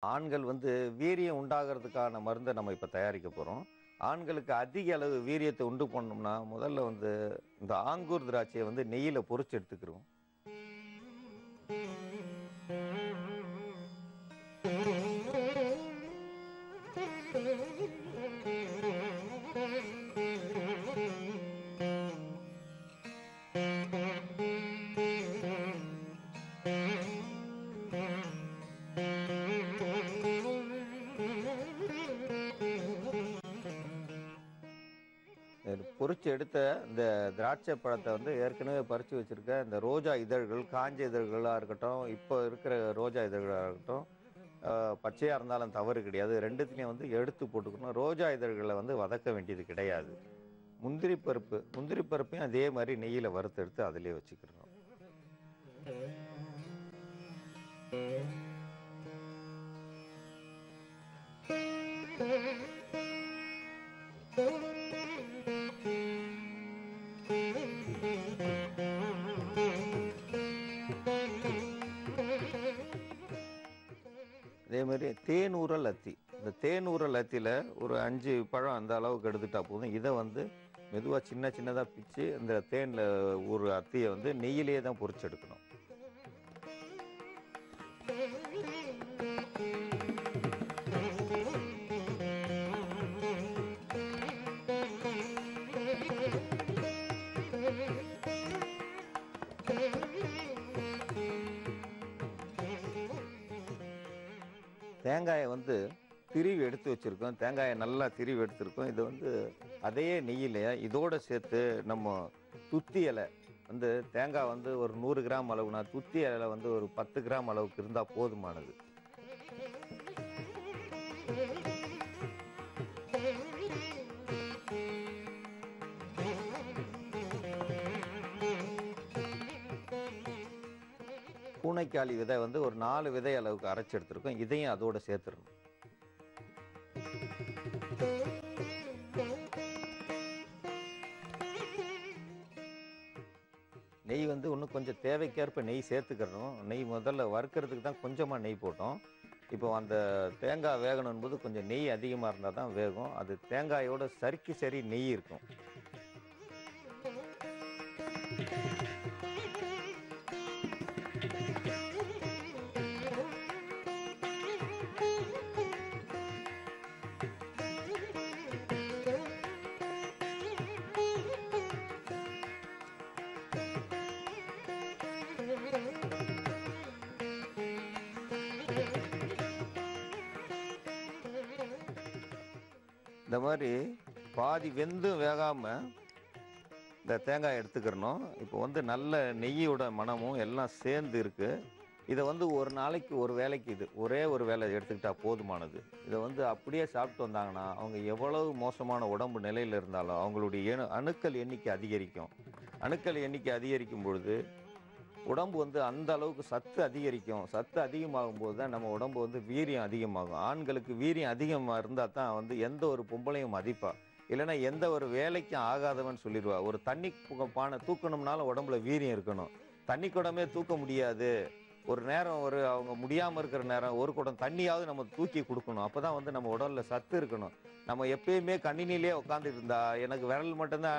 ஆண்கள் வந்து வீரியம் உண்டாகிறதுக்கான மருந்த நம்ம இப்ப தயாரிக்க போறோம். ஆண்களுக்கு அதிக அளவு வீரியத்த உண்டு பண்ணணும்னா, முதல்ல வந்து இந்த ஆங்கூர் திராட்சைய வந்து நெய்யில பொரிச்சு எடுத்துக்கிருவோம். பொரிச்சு எடுத்த இந்த திராட்சை பழத்த வந்து ஏற்கனவே பறிச்சு வச்சிருக்க இந்த ரோஜா இதழ்கள், காஞ்ச இதழ்களா இருக்கட்டும், இப்போ இருக்கிற ரோஜா இதழ்களா இருக்கட்டும், பச்சையா இருந்தாலும் தவறு கிடையாது. 2த்துலயும் வந்து எடுத்து போட்டுக்கணும். ரோஜா இதழ்கள வந்து வதக்க வேண்டியது கிடையாது. முந்திரி பருப்பையும் அதே மாரி நெய்யில வறுத்து எடுத்து அதிலேயே வச்சுக்கிறணும். அதே மாரி தேனூறல் அத்தி. இந்த தேனூறல் அத்தியில ஒரு 5 பழம் அந்த அளவுக்கு எடுத்துட்டா போதும். இத வந்து மெதுவா சின்ன சின்னதா பிச்சு, இந்த தேன்ல ஊறுற அத்திய வந்து நெய்யிலேயே தான் பொரிச்சு எடுக்கணும். தேங்காய வந்து திருவி எடுத்து வச்சிருக்கோம். தேங்காய நல்லா திருவி எடுத்திருக்கோம். இத வந்து அதே நெய்யில இதோட சேர்த்து நம்ம துத்தி இலை வந்து தேங்காய் வந்து ஒரு 100 கிராம் அளவுனா, துத்தி இலை வந்து ஒரு 10 கிராம் அளவுக்கு இருந்தா போதுமானது. பூனைக்காளி விதை வந்து ஒரு 4 விதை அளவுக்கு அரைச்சு எடுத்திருக்கோம். இதையும் அதோட சேர்த்துறணும். நெய் வந்து இன்னும் கொஞ்சம் தேவைக்கேற்ப நெய் சேர்த்துக்கிறணும். நெய் முதல்ல வறுக்கிறதுக்கு தான் கொஞ்சமா நெய் போட்டோம். இப்போ அந்த தேங்காய் வேகணும்போது கொஞ்சம் நெய் அதிகமா இருந்தா தான் வேகும். அது தேங்காயோட சரிக்கு சரி நெய் இருக்கும். இந்த மாரி பாதி வெந்தும் வேகாம இந்த தேங்காய் எடுத்துக்கிறணும். இப்போ வந்து நல்ல நெய்யோட மணமும் எல்லாம் சேர்ந்து இருக்கு. இத வந்து ஒரு நாளைக்கு ஒரு வேளைக்கு இது ஒரே ஒரு வேளை எடுத்துக்கிட்டா போதுமானது. இத வந்து அப்படியே சாப்பிட்டு வந்தாங்கன்னா, அவங்க எவ்வளவு மோசமான உடம்பு நிலையில இருந்தாலும் அவங்களுடைய அணுக்கள் எண்ணிக்கை அதிகரிக்கும். அணுக்கள் எண்ணிக்கை அதிகரிக்கும் பொழுது உடம்பு வந்து அந்த அளவுக்கு சத்து அதிகரிக்கும். சத்து அதிகமாகும்போது தான் நம்ம உடம்பு வந்து வீரியம் அதிகமாகும். ஆண்களுக்கு வீரியம் அதிகமா இருந்தா தான் வந்து எந்த ஒரு பொம்பளையும் மதிப்பா. இல்லைன்னா எந்த ஒரு வேலைக்கும் ஆகாதவன் சொல்லிருவா. ஒரு தண்ணி பானை தூக்கணும்னாலும் உடம்புல வீரியம் இருக்கணும். தண்ணி குடமே தூக்க முடியாது. ஒரு நேரம் அவங்க முடியாம இருக்கிற நேரம் ஒரு குடம் தண்ணியாவது நம்ம தூக்கி குடுக்கணும். அப்பதான் வந்து நம்ம உடல்ல சத்து இருக்கணும். நம்ம எப்பயுமே கணினியிலேயே உட்கார்ந்துட்டு இருந்தா, எனக்கு விரல் மட்டும்தான்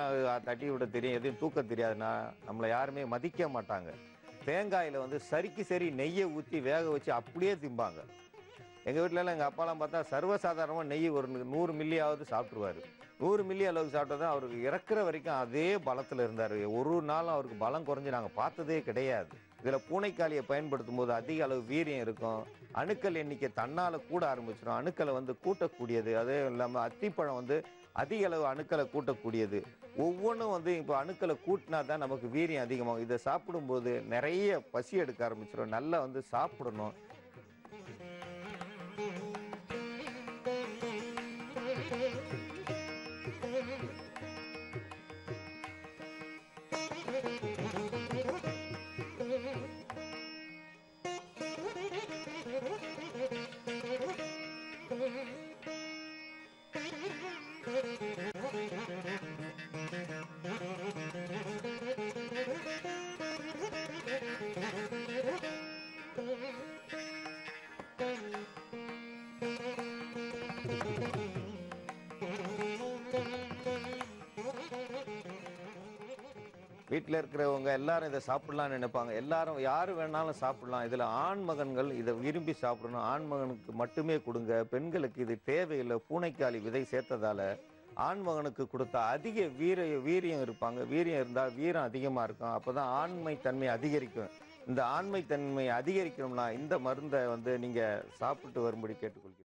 தட்டி விட தெரியும், எதையும் தூக்க தெரியாதுன்னா, நம்மள யாருமே மதிக்க மாட்டாங்க. தேங்காயில வந்து சரிக்கு சரி நெய்ய ஊத்தி வேக வச்சு அப்படியே திம்பாங்க. எங்க வீட்லலாம் எங்க அப்பாலாம் பார்த்தா சர்வசாதாரணமா நெய் ஒரு 100 மில்லியாவது சாப்பிட்டுருவாரு. 100 மில்லி அளவுக்கு சாப்பிட்டா தான் அவருக்கு இறக்குற வரைக்கும் அதே பலத்துல இருந்தாரு. ஒரு நாளும் அவருக்கு பலம் குறைஞ்சு நாங்க பார்த்ததே கிடையாது. இதுல பூனைக்காளிய பயன்படுத்தும்போது அதிக அளவு வீரியம் இருக்கும். அணுக்கள் எண்ணிக்கை தன்னால கூட ஆரம்பிச்சிடும். அணுக்கள வந்து கூட்டக்கூடியது. அதே இல்லாம அத்திப்பழம் வந்து அதிக அளவு அணுக்கள கூட்டக்கூடியது. ஒவ்வொன்னும் வந்து இப்ப அணுக்கள கூட்டினா தான் நமக்கு வீரியம் அதிகமாகும். இத சாப்பிடும்போது நெறைய பசி எடுக்க ஆரம்பிச்சிடும். நல்லா வந்து சாப்பிடணும். வீட்டில் இருக்கிறவங்க எல்லாரும் இதை சாப்பிடலாம்னு நினைப்பாங்க. எல்லாரும் யாரு வேணாலும் சாப்பிடலாம். இதில் ஆண் மகன்கள் இதை விரும்பி சாப்பிடணும். ஆண் மகனுக்கு மட்டுமே கொடுங்க. பெண்களுக்கு இது தேவையில்லை. பூனைக்காளி விதை சேர்த்ததால ஆண் மகனுக்கு கொடுத்தா அதிக வீரியம் இருப்பாங்க. வீரியம் இருந்தால் வீரம் அதிகமாக இருக்கும். அப்போ தான் ஆண்மை தன்மை அதிகரிக்கும். இந்த ஆண்மை தன்மை அதிகரிக்கணும்னா இந்த மருந்தை வந்து நீங்கள் சாப்பிட்டு வரும்படி கேட்டுக்கொள்கிறேன்.